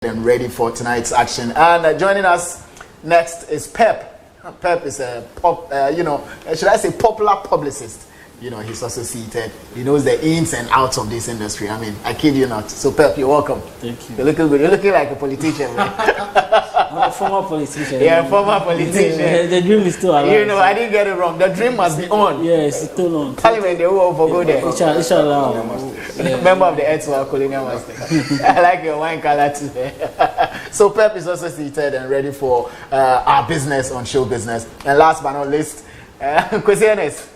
And ready for tonight's action. And joining us next is Pep. Pep is a should I say popular publicist? He's also seated. He knows the ins and outs of this industry. I mean, I kid you not. So Pep, you're welcome. Thank you. You're looking good. You're looking like a politician, man. I'm a former politician. Yeah, former politician. The dream is still alive. I didn't get it wrong. The dream must be on. Yes, it's still on. Parliament, they will go there. Inshallah. Member of the Edswell Colonial Master. I like your wine color too. So Pep is also seated and ready for our business on show business. And last but not least, kwasi Ernest.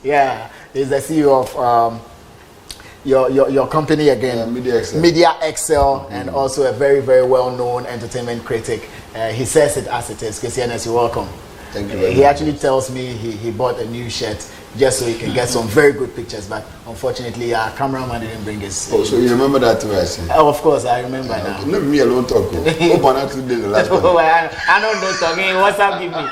Yeah, he's the CEO of your company again, Media Excel, and also a very, very well-known entertainment critic. He says it as it is. Kwasi Ernest, you're welcome. Thank you very much. He actually tells me he bought a new shirt just so he can get some very good pictures, but unfortunately our cameraman didn't bring his. Oh, so you remember that too, I see. Oh, of course, I remember now. Not me alone talk. Open out to the last one. I don't know talking. What's up, give me?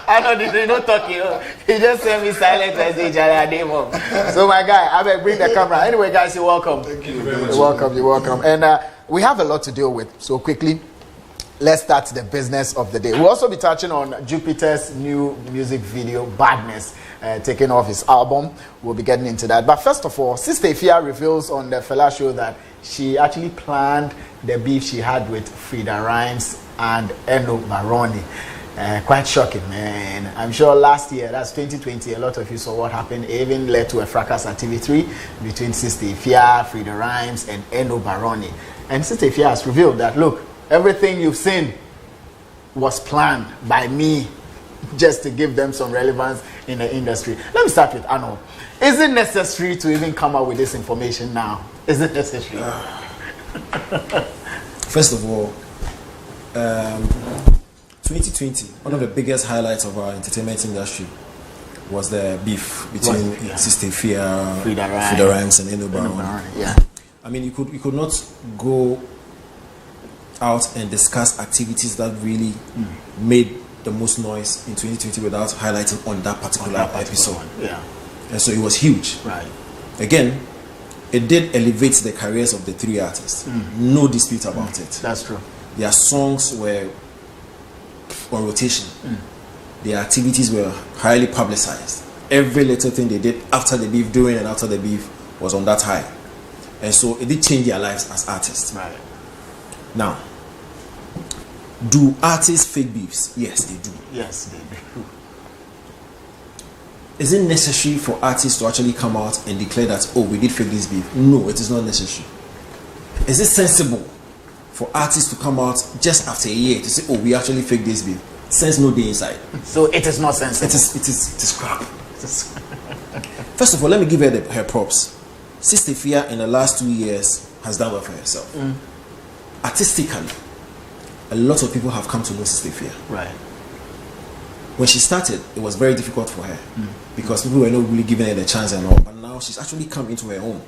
I know they don't talk. He just sent me silent message and I didn't move. So my guy, I better bring the camera. Anyway, guys, you're welcome. Thank you very much. You're welcome. And we have a lot to deal with. So quickly, let's start the business of the day. We'll also be touching on Jupiter's new music video, Badness, taking off his album. We'll be getting into that. But first of all, Sista Afia reveals on the Fela show that she actually planned the beef she had with Frida Rhymes and Eno Baroni. Quite shocking, man. I'm sure last year, that's 2020, a lot of you saw what happened. It even led to a fracas at TV3 between Sista Afia, Frida Rhymes, and Eno Baroni. And Sista Afia has revealed that, look, everything you've seen was planned by me just to give them some relevance in the industry. Let me start with Arnold. Is it necessary to even come up with this information now? Is it necessary? First of all, 2020, one of the biggest highlights of our entertainment industry was the beef between Sista Afia, Frida Rhymes, and Eno Baroni. Yeah. I mean, you could not go out and discuss activities that really made the most noise in 2020 without highlighting on that particular episode. Yeah. And so it was huge. Right. Again, it did elevate the careers of the three artists. No dispute about it. That's true. Their songs were on rotation. Their activities were highly publicized. Every little thing they did after the beef, during and after the beef was on that high. And so it did change their lives as artists. Right. Now, do artists fake beefs? Yes, they do. Yes, they do. Is it necessary for artists to actually come out and declare that, oh, we did fake this beef? No, it is not necessary. Is it sensible for artists to come out just after a year to say, oh, we actually faked this beef? Sense no day inside. So it is not sensible. It is crap. First of all, let me give her props. Sista Afia in the last 2 years has done well for herself. Artistically, a lot of people have come to know Sista Afia. Right. When she started, it was very difficult for her because people were not really giving her the chance and all. But now she's actually come into her own.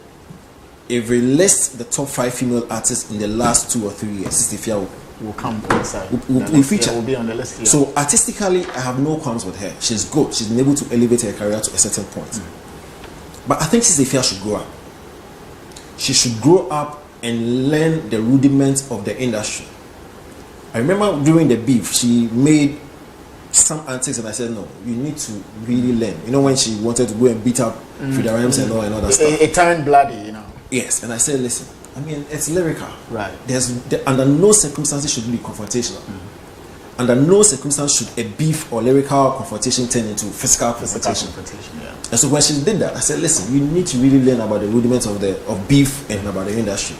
If we list the top 5 female artists in the last 2 or 3 years, Sista Afia will come inside. Will feature. Will be on the list. Yeah. So artistically, I have no qualms with her. She's good. She's been able to elevate her career to a certain point. But I think Sista Afia should grow up. She should grow up and learn the rudiments of the industry. I remember during the beef, she made some antics and I said, no, you need to really learn. You know, when she wanted to go and beat up Frida Rhymes and all and other stuff. It turned bloody, Yes, and I said, listen, I mean, it's lyrical. Right. Under no circumstances should it be confrontational. Under no circumstance should a beef or lyrical confrontation turn into physical confrontation. Yeah. And so when she did that, I said, listen, you need to really learn about the rudiments of beef and about the industry.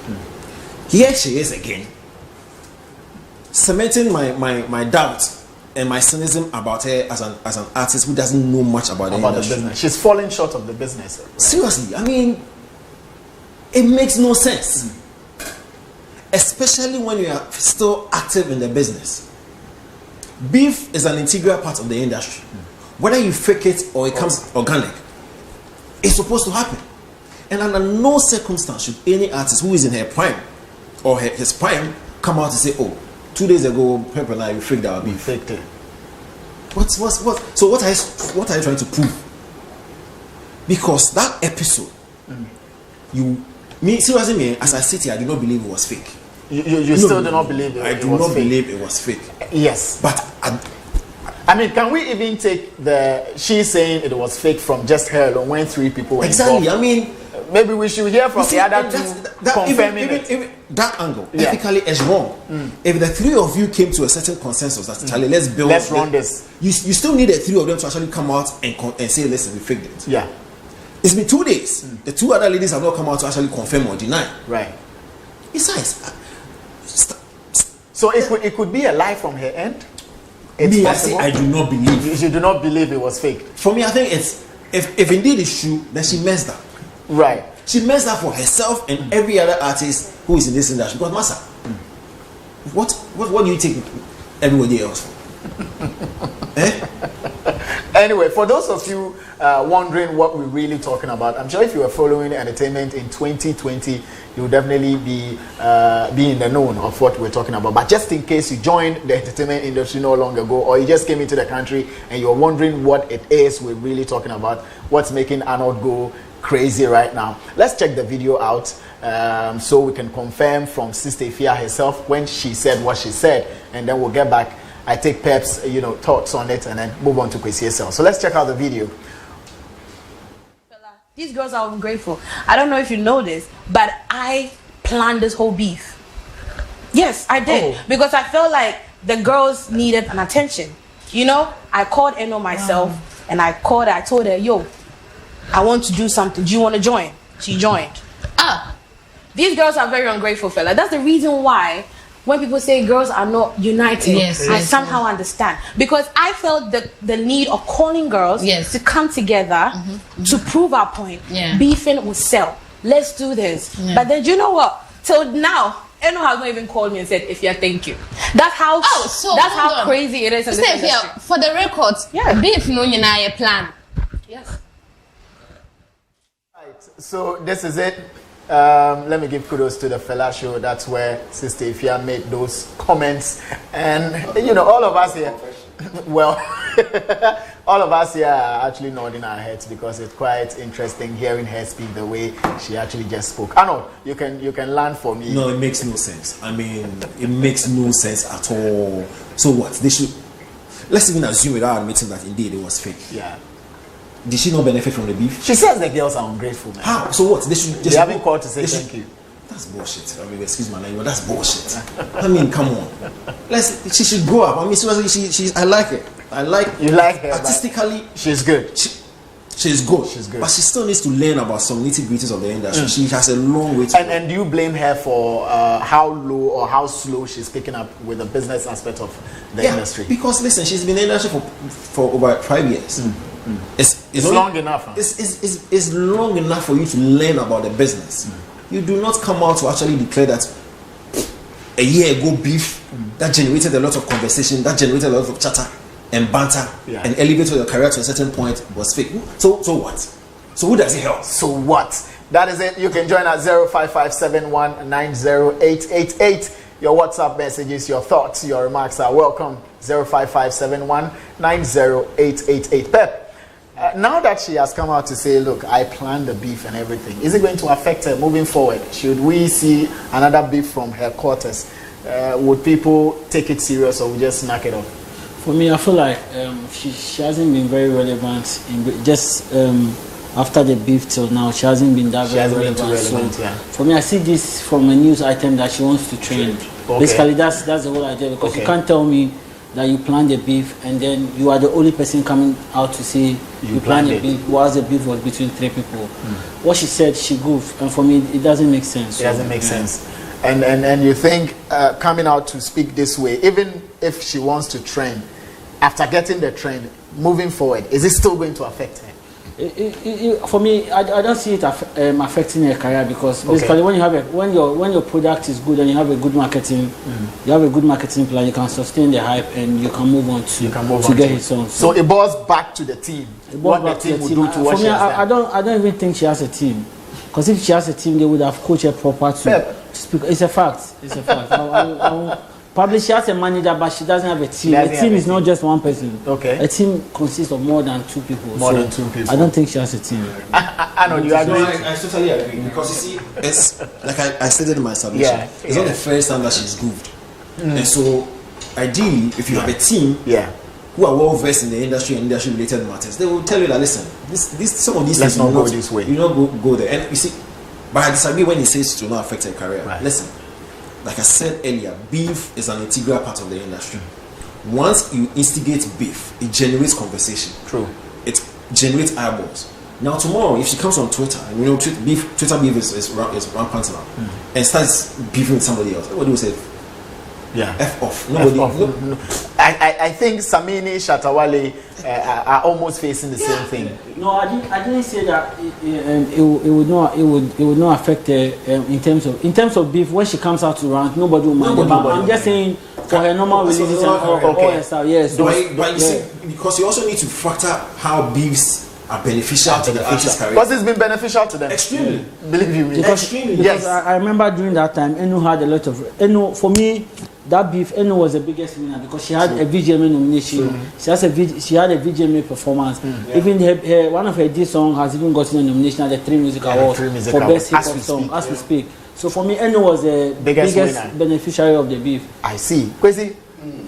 Here she is again, cementing my doubt and my cynicism about her as an artist who doesn't know much about the industry. Business. She's falling short of the business. Right? Seriously, I mean, it makes no sense. Especially when you are still active in the business. Beef is an integral part of the industry. Whether you fake it or it comes organic, it's supposed to happen. And under no circumstance should any artist who is in her prime or his prime come out and say, oh, 2 days ago, Pepper and I faked our beef. Faked it. What? So what are you trying to prove? Because that episode, you Me, seriously, me, as I sit here, I do not believe it was fake. You still do not believe it? I do not believe it was fake. Yes, but I mean, can we even take she's saying it was fake from just her alone when 3 people were exactly involved? I mean, maybe we should hear from the other two confirming even that angle ethically is wrong. If the 3 of you came to a certain consensus that Charlie, let's run this, you still need the 3 of them to actually come out and say, listen, we faked it. Yeah, it's been 2 days. The 2 other ladies have not come out to actually confirm or deny. Right. Besides, so it could be a lie from her end. It's possible. I do not believe. You do not believe it was fake. For me, I think it's if indeed it's true, then she messed up. Right. She messed up for herself and every other artist who is in this industry. Because Massa, what do you take everybody else for? Anyway, for those of you wondering what we're really talking about, I'm sure if you were following entertainment in 2020, you'll definitely be in the know of what we're talking about. But just in case you joined the entertainment industry no long ago, or you just came into the country and you're wondering what it is we're really talking about, what's making Arnold go crazy right now, let's check the video out so we can confirm from Sista Afia herself when she said what she said, and then we'll get back. I take Pep's thoughts on it and then move on to kwasi herself. So let's check out the video. These girls are ungrateful. I don't know if you know this, but I planned this whole beef. Yes, I did. Because I felt like the girls needed an attention. I called Eno myself and I told her, yo, I want to do something. Do you want to join? She joined. These girls are very ungrateful, fella. That's the reason why when people say girls are not united, I somehow understand. Because I felt the need of calling girls to come together to prove our point. Beefing will sell. Let's do this. But then, you know what? Till now, Eno has not even called me and said, Afia, thank you. That's how crazy it is in this industry. For the records, beef no a plan. Yes. Right. So this is it. Let me give kudos to the fella show. That's where Sista Afia made those comments, and all of us here, well, all of us here are actually nodding our heads because it's quite interesting hearing her speak the way she actually just spoke. Arnold, you can learn for me. No, it makes no sense. I mean, it makes no sense at all. So what? Let's even assume without admitting that indeed it was fake. Yeah. Did she not benefit from the beef? She says the girls are ungrateful, man. How? So what? They haven't called to say thank you. That's bullshit. I mean, excuse my language. That's bullshit. I mean, come on. She should grow up. I mean, seriously, I like it. You like her. Artistically, she's good. She's good. But she still needs to learn about some nitty-gritties of the industry. She has a long way to go. And do you blame her for how low or how slow she's picking up with the business aspect of the industry? Because listen, she's been in the industry for over 5 years. It's long enough. Huh? It's long enough for you to learn about the business. You do not come out to actually declare that a year ago beef that generated a lot of conversation, that generated a lot of chatter and banter and elevated your career to a certain point was fake. So what? So who does it help? So what? That is it. You can join at 05571908888. Your WhatsApp messages, your thoughts, your remarks are welcome. 05571908888. Pep, now that she has come out to say, look, I planned the beef and everything, is it going to affect her moving forward? Should we see another beef from her quarters? Would people take it serious or we just knock it off? For me, I feel like she hasn't been very relevant in just after the beef till now. She hasn't been that very relevant. For me, I see this from a news item that she wants to trend. Okay. Basically, that's the whole idea, because you can't tell me that you planned the beef and then you are the only person coming out to say you planned the beef whilst the beef was between 3 people. What she said, she goofed, and for me it doesn't make sense. It doesn't make sense. And you think coming out to speak this way, even if she wants to trend, after getting the trend, moving forward, is it still going to affect her? For me, I don't see it affecting her career, because basically when your product is good and you have a good marketing, you have a good marketing plan, you can sustain the hype and you can move on to get his own. So it boils back to the team. What the team will do to what she has done. I don't even think she has a team, because if she has a team, they would have coached her proper to speak. It's a fact. I Probably she has a manager, but she doesn't have a team. A team is not just one person. Okay. A team consists of more than 2 people. More than 2 people. I don't think she has a team. I know you agree. I totally agree because you see, it's like I stated in my submission. It's not the first time that she's goofed, and so ideally, if you have a team, who are well versed in the industry and industry related matters, they will tell you that listen, this some of these let's things not go this way. You not go there, and you see, but I disagree when he says it will not affect her career. Right. Listen. Like I said earlier, beef is an integral part of the industry. Once you instigate beef, it generates conversation. True. It generates eyeballs. Now tomorrow, if she comes on Twitter, and Twitter beef is rampant now, and starts beefing with somebody else, everybody will say, F off. Nobody. No. I think Samini Shatawale are almost facing the same thing. No, I didn't say that it would not affect her in terms of beef. When she comes out to rant, nobody will mind. I'm just saying for her normal releases and all her stuff. Yes. But you see, because you also need to factor how beefs are beneficial to the artist's career. Because it's been beneficial to them. Extremely. Believe you me. Because I remember during that time, Enu had a lot of for me. That beef, Eno was the biggest winner because she had a VGMA nomination. She had a VGMA performance. Even one of her D songs has even gotten a nomination at the 3 Music Awards for Best Hip Hop Song as we speak. So for me, Eno was the biggest beneficiary of the beef. I see. Kwasi,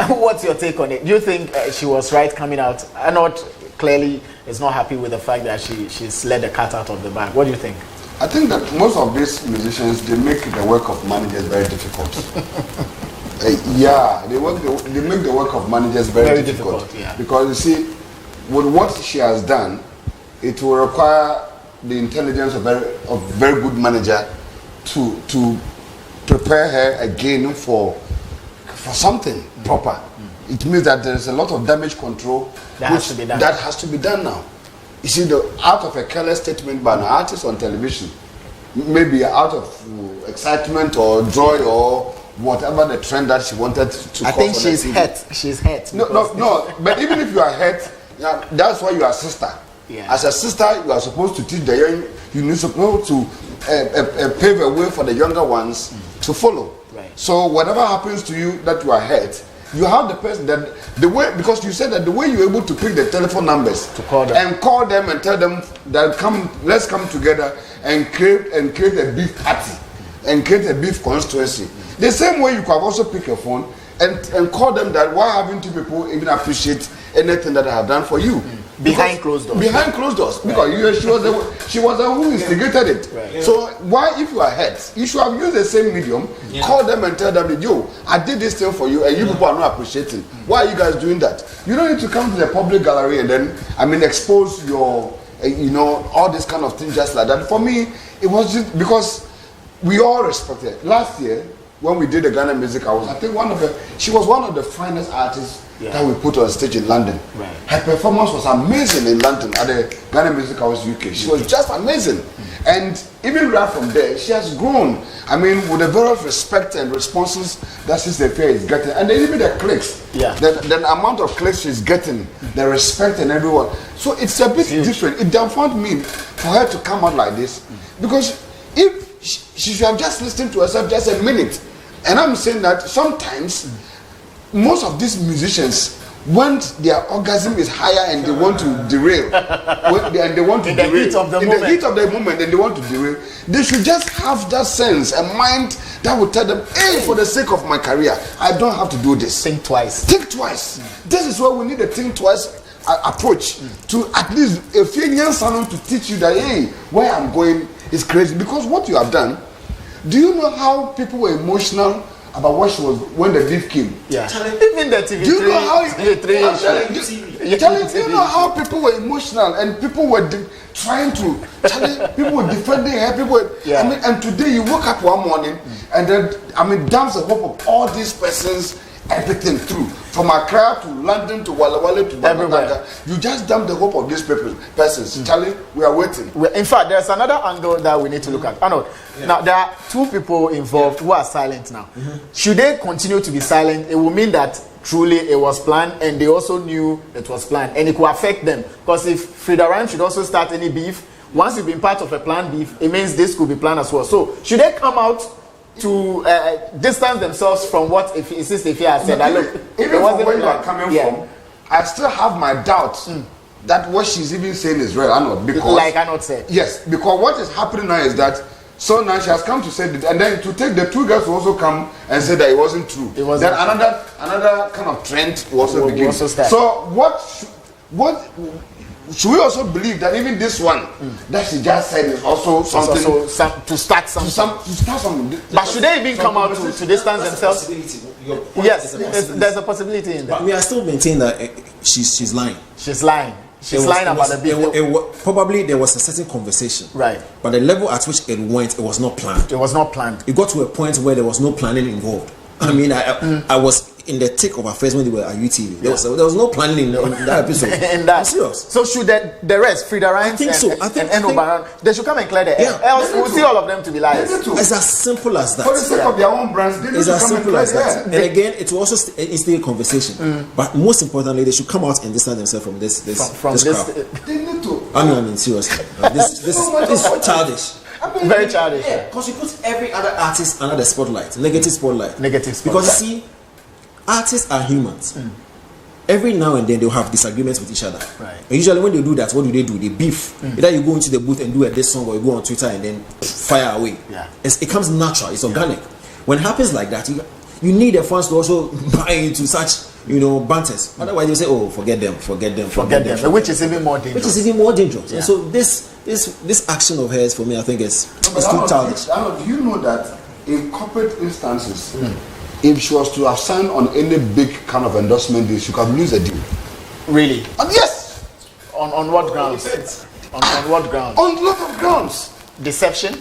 what's your take on it? Do you think she was right coming out? Arnold clearly is not happy with the fact that she's let the cat out of the bag. What do you think? I think that most of these musicians, they make the work of managers very difficult. They make the work of managers very difficult. Because you see, with what she has done, it will require the intelligence of very good manager to prepare her again for something proper. It means that there is a lot of damage control that has to be done now. You see, out of a careless statement by an artist on television, maybe out of excitement or joy or whatever the trend that she wanted to I think she's hurt. She's hurt. No. But even if you are hurt, that's why you are a sister. Yeah. As a sister, you are supposed to teach the young. You're supposed to pave a way for the younger ones to follow. Right. So whatever happens to you that you are hurt, you have the person that the way, because you said that the way you're able to pick the telephone numbers to call them and tell them that let's come together and create a beef party and create a beef constituency. The same way you can also pick a phone and call them that why haven't you people even appreciate anything that I have done for you? Behind closed doors. Behind closed doors. Because she was the one who instigated it. Right. So why, if you are hurt, you should have used the same medium, call them and tell them that, yo, I did this thing for you and you people are not appreciating. Why are you guys doing that? You don't need to come to the public gallery and then, expose your, all this kind of thing just like that. For me, it was just because we all respect her. Last year, when we did the Ghana Music Awards, I think she was one of the finest artists that we put on stage in London. Right. Her performance was amazing in London at the Ghana Music Awards UK. She was just amazing. And even right from there, she has grown. With the various respect and responses that Sista Afia is getting. And then even the clicks. The amount of clicks she's getting, the respect and everyone. So it's a bit different. It dumbfounded me for her to come out like this. Because if she should have just listened to herself just a minute. And I'm saying that sometimes most of these musicians, when their orgasm is higher and they want to derail, in the heat of the moment and they want to derail, they should just have that sense, a mind that will tell them, hey, for the sake of my career, I don't have to do this. Think twice. This is why we need a think twice approach to at least a few young salon to teach you that, hey, where I'm going is crazy. Because what you have done, do you know how people were emotional about what she was when the beef came? Even the TV3. Do you know how you know how people were emotional and people were people were defending her. And today you woke up one morning and then damns the hope of all these persons, everything through from Accra to London to Walla Walla to everywhere. You just dump the hope of these persons. Charlie, we are waiting. In fact, there's another angle that we need to look at. Arnold, now there are 2 people involved who are silent now. Should they continue to be silent? It will mean that truly it was planned and they also knew it was planned and it could affect them. Because if Frida Rhyme should also start any beef, once you've been part of a planned beef, it means this could be planned as well. So should they come out to distance themselves from what Sista Afia said. Even from where you are coming from, I still have my doubts that what she's even saying is real or not. Because, like Arnold said. Yes, because what is happening now is that so now she has come to say that, and then to take the two girls to also come and say that it wasn't true. It wasn't. Then another kind of trend will also begin. So what should we also believe that even this one that she just said is also something to start something. But should they even come out to distance themselves? Yes, there's a possibility in that. But we are still maintaining that she's lying. She's lying. She's lying about the video. Probably there was a certain conversation. Right. But the level at which it went, it was not planned. It was not planned. It got to a point where there was no planning involved. I mean, I was in the thick of affairs when they were at UTV. There was no planning in that episode. In that. I'm serious. So should the rest, Frida Rhymes and Obaran, they should come and clear the air. Else we'll see all of them to be liars. It's as simple as that. For the sake of their own brands, it's as simple as that. And again, it will also instigate a conversation. But most importantly, they should come out and distance themselves from this crowd. They need to. I mean, seriously. This is childish. Very childish. Yeah, because you put every other artist under the spotlight, negative spotlight. Because you see, artists are humans. Every now and then they'll have disagreements with each other. Right. And usually when they do that, what do? They beef. Either you go into the booth and do a diss song, or you go on Twitter and then fire away. Yeah. It comes natural. It's organic. When it happens like that, you need the fans to also buy into such banters. Otherwise, you say, "Oh, forget them." Which is even more dangerous. Yeah. And so this action of hers, for me, I think it's too childish. Do you know that in corporate instances, if she was to have signed on any big kind of endorsement deal, she could lose a deal? Really? Yes. On what grounds? On what grounds? On a lot of grounds. Deception.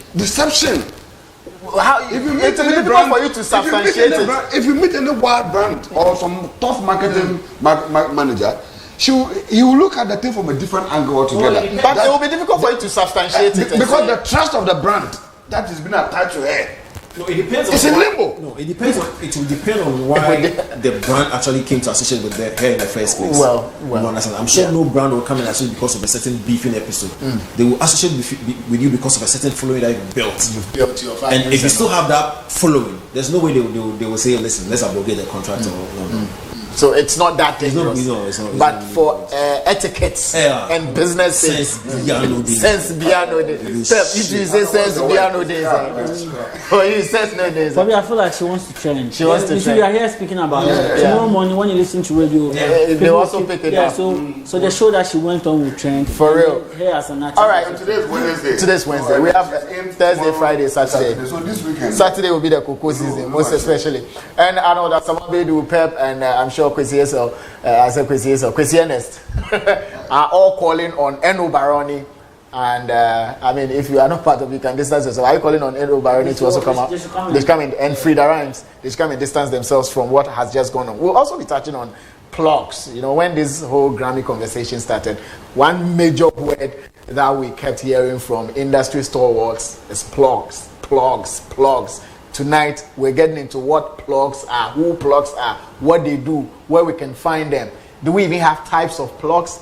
How if you meet any brand, for you to substantiate it. If you meet any wild brand or some tough marketing manager, he will look at the thing from a different angle altogether. But it will be difficult for you to substantiate it because the trust of the brand that has been attached to her. No, it depends. It's in limbo. No, it depends. It will depend on why the brand actually came to associate with her in the first place. Well. You understand? I'm sure no brand will come and associate because of a certain beefing episode. They will associate with you because of a certain following that you've built. You've built your fans. And if you still have that following, there's no way they will say, "Listen, let's abrogate the contract." So it's not that dangerous. It's not. But for etiquettes and business sense piano days. If you say sense piano days, or you sense no days. Probably I feel like she wants to trend. She wants to trend. We are here speaking about her. Tomorrow morning when you listen to radio, they also pick it up. So the show that she went on will trend. For real. Here as an artist. All right. Today's Wednesday. We have Thursday, Friday, Saturday. So this weekend. Saturday will be the cocoa season, most especially. And Arnold Asamoah, Baidoo, Pep, and I'm sure Kwasi Ernest are all calling on Eno Baroni. And I mean, if you are not part of it, you can distance yourself. Are you calling on Eno Baroni to also come out? They come in, and Frida Rhymes, they come and distance themselves from what has just gone on. We'll also be touching on plugs. When this whole Grammy conversation started, one major word that we kept hearing from industry stalwarts is plugs. Tonight, we're getting into what plugs are, who plugs are, what they do, where we can find them. Do we even have types of plugs?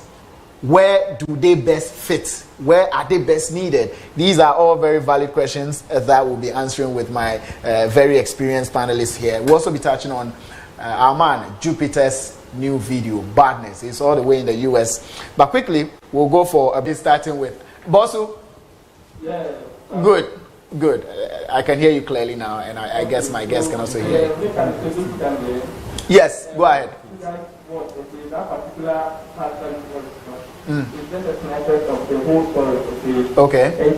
Where do they best fit? Where are they best needed? These are all very valid questions that we'll be answering with my very experienced panelists here. We'll also be touching on our man, Jupiter's new video, Badness. It's all the way in the US. But quickly, we'll go for a bit starting with Bosu. Yeah. Good. I can hear you clearly now, and I guess my guests can also hear you. Yes, go ahead. It's just a snippet of the whole story. Okay. And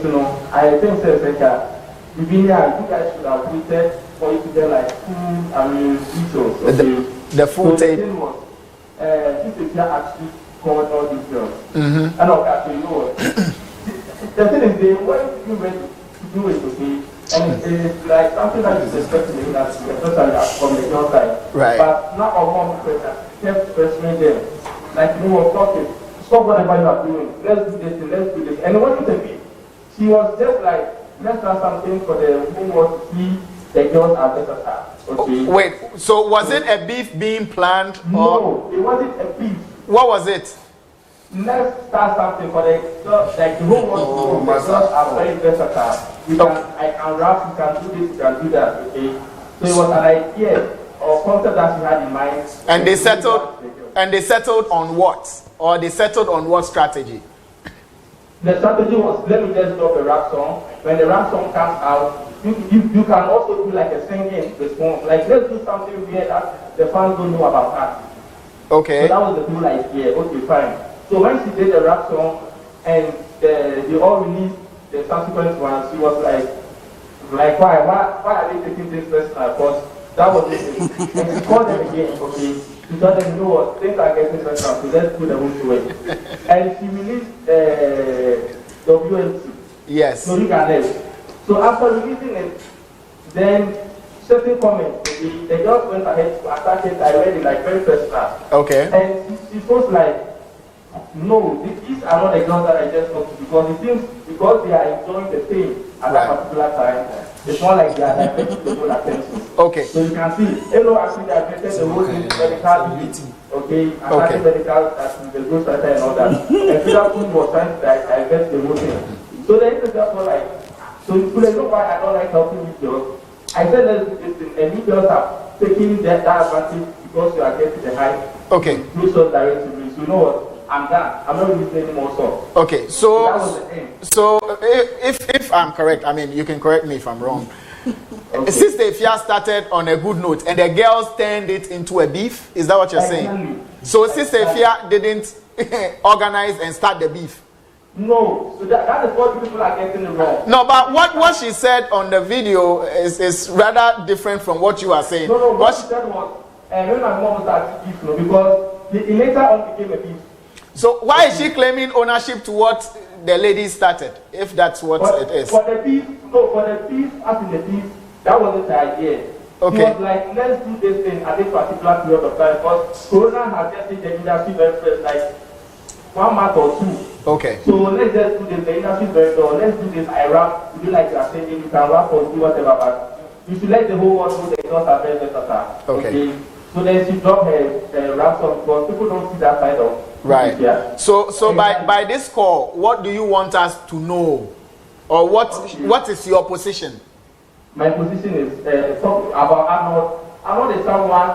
I think you guys should have waited for it to get like full details. The full tape. The thing was, Sista actually called all these girls. And okay, you know what? The thing is, they weren't even ready to do it, okay? And it's like something that is expected in that from the girl side. Right. But not all one person kept pressuring them. Like, talking. Stop whatever you are doing. Let's do this. And it wasn't a beat. She was just like, let's try something for the who wants to see the girls are better her. Okay. Wait, so was it a beef being planned? No, it wasn't a beef. What was it? Let's start something for the girls, like the whole world. The girls are very versatile. I can rap, you can do this, you can do that, okay? So it was an idea or concept that she had in mind. And they settled on what? Or they settled on what strategy? The strategy was, let me just drop a rap song. When the rap song comes out, you can also do like a singing response. Like, let's do something weird that the fans don't know about us. Okay. So that was the whole idea. Okay, fine. So when she did the rap song and they all released the subsequent ones, she was like why are they taking this personal? Because that was it. And she called them again, okay. She told them, you know what, things are getting personal, so let's put the whole to it. And she released WNT. Yes. So you can live. So after releasing it, then certain comments, the girls went ahead to attack it. I read it like very personal. Okay. And she was like, no, these are not the girls that I just talked to, because it seems because they are enjoying the fame at that particular time, it's more like they are diverting the whole attention. Okay. So you can see, hello, actually diverted the whole thing to medical, okay, attacking medical as the ghost writer and all that. And Philip was trying to divert the whole thing. So then it's just like, so you know why I don't like helping you girls. I said let's do this thing, and you girls are taking that advantage because you are getting the hype. Okay. Do so directly. So you know what? I'm done. I'm not releasing any more songs. Okay, so that was the end. So if I'm correct, I mean you can correct me if I'm wrong. Okay. Sista Afia started on a good note, and the girls turned it into a beef. Is that what you're saying? So Sista Afia didn't organize and start the beef. No, so that is what people are getting wrong. No, but what she said on the video is rather different from what you are saying. No, what she said was, when my mom was at beef, because it later on became a beef. So why is she claiming ownership to what the lady started, if that's what it is? For the beef, as in the beef, that wasn't the idea. Okay. He was like, let's do this thing at this particular period of time, because Corona has just hit the industry very first, like 1 month or 2. Okay. So let's just do this. The industry is very dull. Let's do this. I rap. You do like you are saying. You can rap or do whatever, but you should let the whole world know the girls are very versatile. Okay. So then she dropped her rap song because people don't see that side of. Right. Yeah. So by this call, what do you want us to know, or what is your position? My position is talk about Arnold. Arnold is someone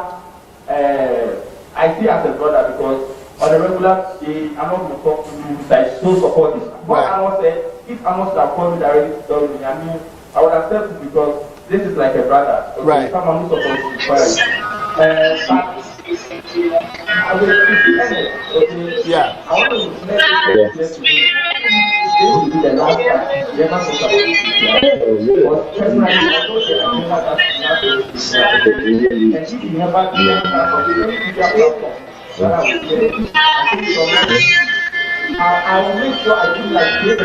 I see as a brother, because on a regular day, Arnold will talk to you like so supportive. But Arnold said, if Arnold should have called me directly to tell me, I mean, I would accept it because this is like a brother. Okay? Right. Someone who supports you. But I will Ernest, okay? Yeah. I want to let this to me. This will be the last time you ever talk about this. Because personally, I know that I never got to and if you never do that, I will make sure I do like this.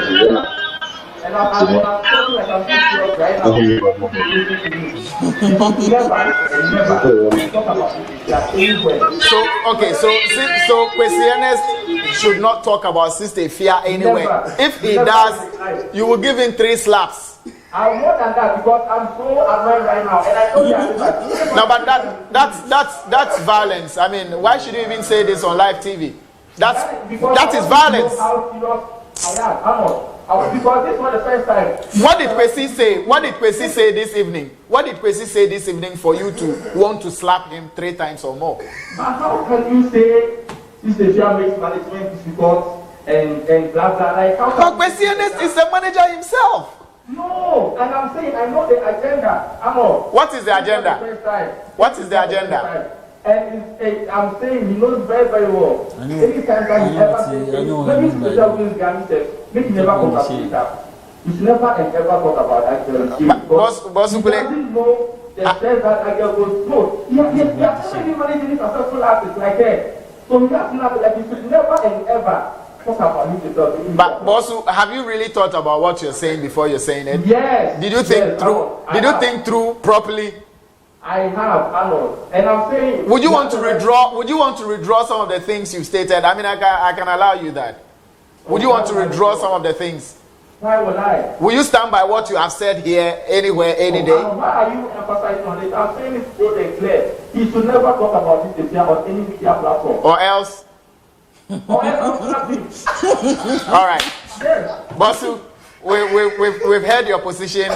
And I'm talking like I'm serious right now. Never talk about it anywhere. So Ernest should not talk about Sista Afia anyway. If he does, you will give him 3 slaps. I'm more than that, because I'm so annoyed right now, and I know you are that. No, but that's violence. I mean, why should you even say this on live TV? That is violence. How serious I am. Because this was the first time. What did Kwasi say? What did Kwasi say this evening? What did Kwasi say this evening for you to want to slap him 3 times or more? But how can you say Sista Afia makes management difficult and blah blah? Like how? But Kwasi Ernest is the manager himself. No, and I'm saying I know the agenda. What is the agenda? What is the agenda? And I'm saying he knows very, very well. Anytime that he ever says, maybe to the wins Ghanaian, make never talk about it. You should never and ever talk about that girl. He doesn't know the stress that girl goes through. He has already managed any successful artists like her. So he has not, like, you should never and ever talk about him. But Bosu, have you really thought about what you're saying before you're saying it? Yes. Did you think through? Did you think through properly? I have, Arnold, and I'm saying. Would you want to withdraw? Would you want to withdraw some of the things you stated? I mean, I can allow you that. Would you want to withdraw some of the things? Why would I? Will you stand by what you have said here, anywhere, any day? Why are you emphasizing on it? I'm saying it so clear. He should never talk about this on any media platform. Or else? Or else, nothing. All right. Yes. Bosu, we've heard your position.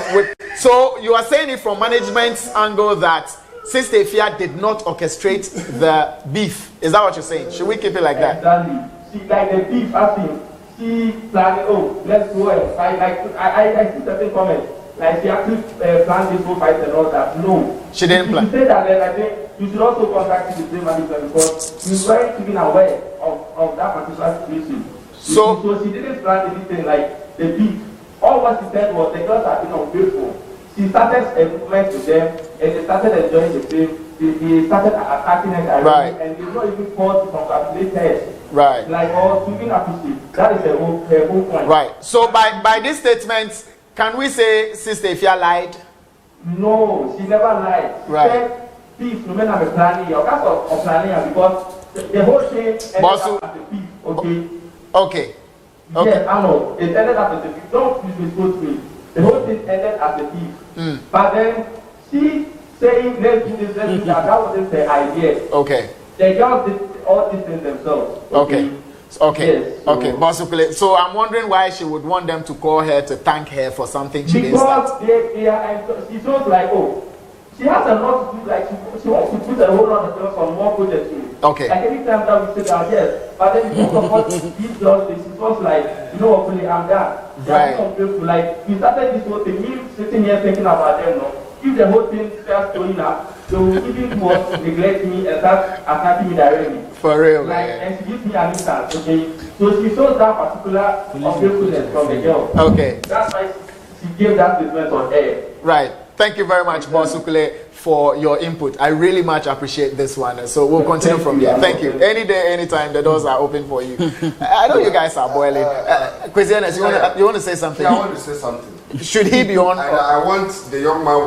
So you are saying it from management's angle that Sista Afia did not orchestrate the beef. Is that what you're saying? Should we keep it like that? Exactly. She like the beef asking. She planned, oh, let's go and fight. Like I see certain comments. Like she actually planned this whole fight and all that. No. She didn't plan. You say that, then I think you should also contact the same manager because you weren't even aware of that particular situation. So she didn't plan anything like the beef. All what she said was the girls have been ungrateful. She started a movement with them and they started enjoying the film. They started attacking her directly and they not even called to congratulate her. Right. Like, or to even appreciate. That is her whole point. Right. So by this statement, can we say Sista Afia lied? No, she never lied. She said, beef, no matter the planning, or that's of planning, because the whole thing ended up as a beef, okay? Yes, Arnold, it ended up as a beef. Don't misquote me. The whole thing ended as a beef. But then, she saying, let's do this, let's do that, that wasn't the idea. Okay. They just did all these things themselves. Okay. Yes, so. Okay. So I'm wondering why she would want them to call her to thank her for something she didn't start. Because she feels like, oh, she has a lot to do, like she wants to put a whole lot of girls on more projects too. Okay. Like every time that we sit down, yes. But then because of what these girls did, she feels like, you know what, really, I'm done. Right. Like, we started this whole thing, me sitting here thinking about them, no? If the whole thing starts going up, they will even more neglect me and start attacking me directly. For real, like, man. and she gives me an instance, okay? So she shows that particular ungratefulness from the girl. Okay. That's why she gave that statement on air. Right. Thank you very much, Boss Ukule, for your input. I really much appreciate this one. So we'll continue from here. Thank you. Any day, anytime, the doors are open for you. I know you guys are boiling. Ernest, you want to say something? Yeah, I want to say something. Should he be on? I want the young man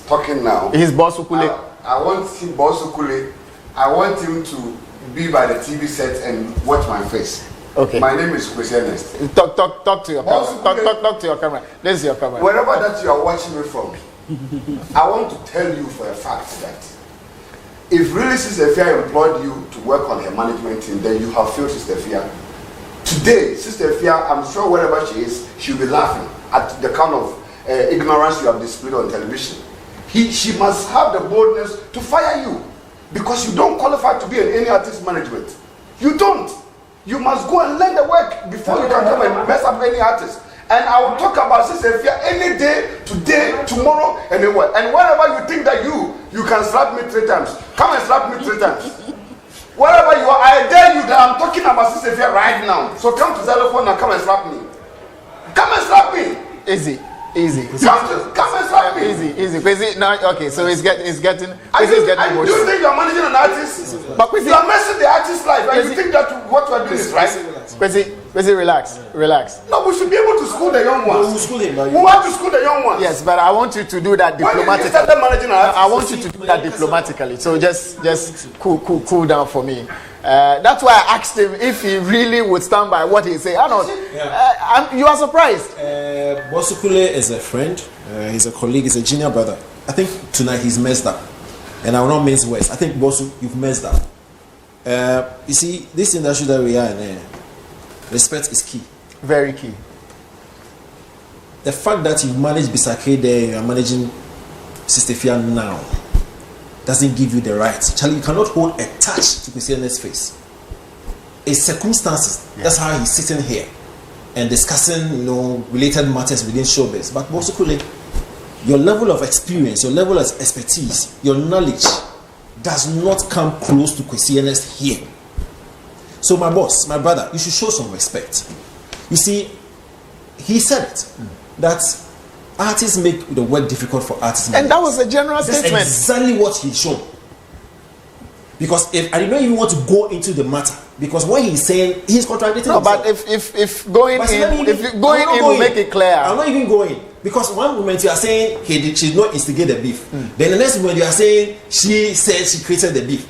talking now. He's Boss Ukule. I want him, Boss Ukule. I want him to be by the TV set and watch my face. Okay. My name is Ernest. Talk to your camera. Talk to your camera. This is your camera. Wherever that you are watching me from, I want to tell you for a fact that if really Sista Afia employed you to work on her management team, then you have failed Sista Afia. Today, Sista Afia, I'm sure wherever she is, she'll be laughing at the kind of ignorance you have displayed on television. She must have the boldness to fire you because you don't qualify to be in any artist management. You don't. You must go and learn the work before you can come and mess up any artist. And I will talk about Sista Afia any day, today, tomorrow, anywhere. And wherever you think that you can slap me 3 times, come and slap me 3 times. Wherever you are, I dare you that I'm talking about Sista Afia right now. So come to Xylophone and come and slap me. Come and slap me. Easy. Come and slap me. Easy. Kwesi, now, okay, so it's getting. Do you think you're managing an artist? But Kwesi, you are messing the artist's life, and you think that what you are doing is right? Kwesi, relax. No, we should be able to school the young ones. We want to school the young ones. Yes, but I want you to do that diplomatically. I want you to do that diplomatically. So just cool down for me. That's why I asked him if he really would stand by what he said. Arnold, you are surprised. Boss Ukule is a friend. He's a colleague. He's a junior brother. I think tonight he's messed up, and I will not mince words. I think Boss, you've messed up. You see, this industry that we are in, respect is key. Very key. The fact that you manage Bisake there, you are managing Sista Afia now, doesn't give you the right. Charlie, you cannot hold a touch to Ernest's face. It's circumstances. Yeah. That's how he's sitting here and discussing, related matters within showbiz. But Boss Ukule, your level of experience, your level of expertise, your knowledge does not come close to Ernest here. So my boss, my brother, you should show some respect. You see, he said it, that artists make the work difficult for artists. And that was a general statement. That's exactly what he showed. Because I don't even want to go into the matter. Because what he's saying, he's contradicting himself. But if going in will make it clear. I'm not even going. Because one moment you are saying she did not instigate the beef. Then the next moment you are saying she said she created the beef.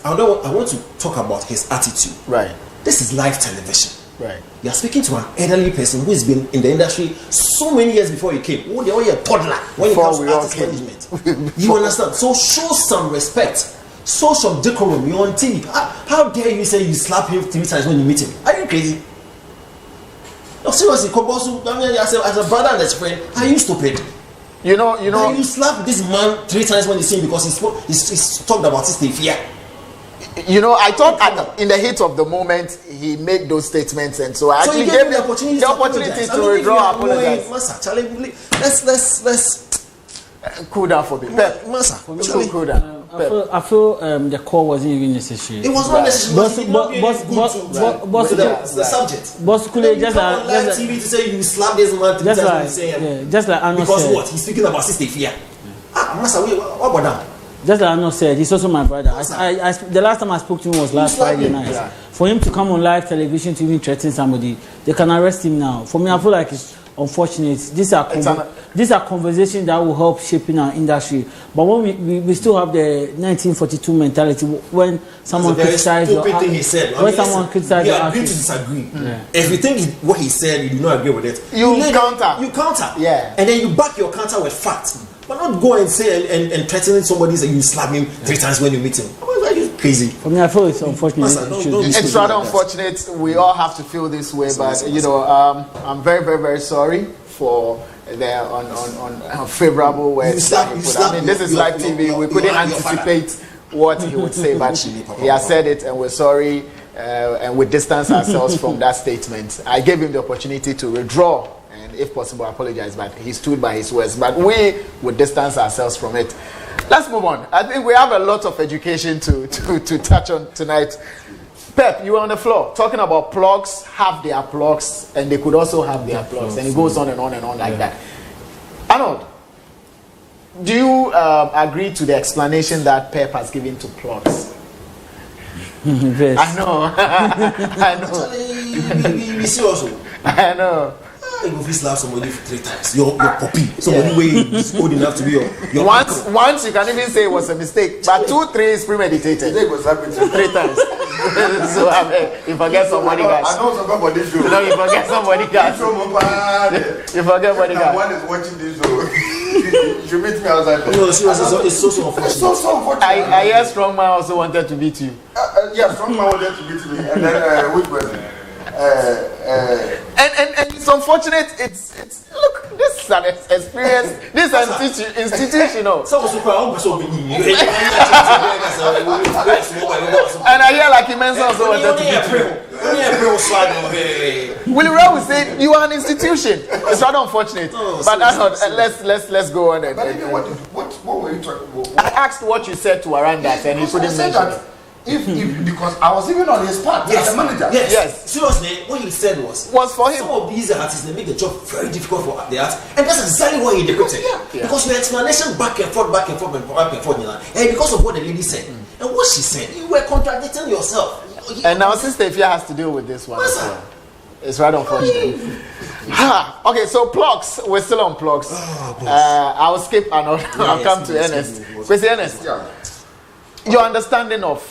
I want to talk about his attitude. Right. This is live television. Right. You are speaking to an elderly person who has been in the industry so many years before you came. Oh, they are a toddler when it comes to artist management. You understand? So show some respect. Show some decorum. You're on TV. How dare you say you slap him 3 times when you meet him? Are you crazy? No, seriously, Kobosu, I mean, as a brother and as a friend, are you stupid? You know. You slap this man 3 times when you see him because he's talked about Sista Afia. You know, I thought in the heat of the moment he made those statements, and so I actually gave him the opportunity to withdraw apologize. Let's cool down for me. Pep, cool down. I feel the call wasn't even necessary. It was not necessary. The subject. Boss Kule just like TV to say you slap this man. Just like Arnold because said. what he's speaking about Sista Afia. Masa, what about that? Just like Arnold said, he's also my brother. The last time I spoke to him was last Friday night. Yeah. For him to come on live television to even threaten somebody, they can arrest him now. For me, I feel like it's unfortunate. These are conversations that will help shaping our industry. But when we still have the 1942 mentality, when someone criticizes your thing he said. When someone criticizes your agree to disagree. Yeah. If you think what he said, you do not agree with it. You counter. You counter. Yeah. And then you back your counter with facts. But not go and say and threatening somebody that you slap him 3 times when you meet him. Are you crazy? For me, I feel it's unfortunate. It's rather unfortunate. We all have to feel this way, but you know, I'm very, very, very sorry for the unfavorable words that he put. I mean, this is live TV. We couldn't anticipate what he would say, but he has said it, and we're sorry, and we distance ourselves from that statement. I gave him the opportunity to withdraw, and if possible, apologize, but he stood by his words. But we would distance ourselves from it. Let's move on. I think we have a lot of education to touch on tonight. Pep, you were on the floor talking about plugs have their plugs, and they could also have their plugs, and it goes on and on and on like that. Arnold, do you agree to the explanation that Pep has given to plugs? Yes. I know. I know. We see also. I know. You go slap somebody 3 times. Your puppy. Somebody who is old enough to be your once you can even say it was a mistake, but 2, 3 is premeditated. 3 times. So you forget somebody guys. I know somebody do. No, you forget somebody guys. You forget somebody guys. One is watching this show. You meet me outside. No, seriously, it's so unfortunate. It's so unfortunate. I hear Strongman also wanted to beat you. Yeah, Strongman wanted to beat me, and then which person? And it's unfortunate. It's look. This is an experience. This is institutional. And I hear like he mentioned also wanted to beat you. Willie Rowe will say you are an institution. It's rather unfortunate. But that's not. Let's go on. What were you talking about? I asked what you said to Arandas, and he couldn't mention it. If because I was even on his part as a manager. Yes. Seriously, what he said was for him. Some of these artists, they make the job very difficult for the artists, and that's exactly what he depicted. Because your explanation back and forth, and because of what the lady said and what she said, you were contradicting yourself. And now Sista Afia has to deal with this one. It's rather unfortunate. Okay, so plugs. We're still on plugs. I'll skip and I'll come to Ernest. Ernest, your understanding of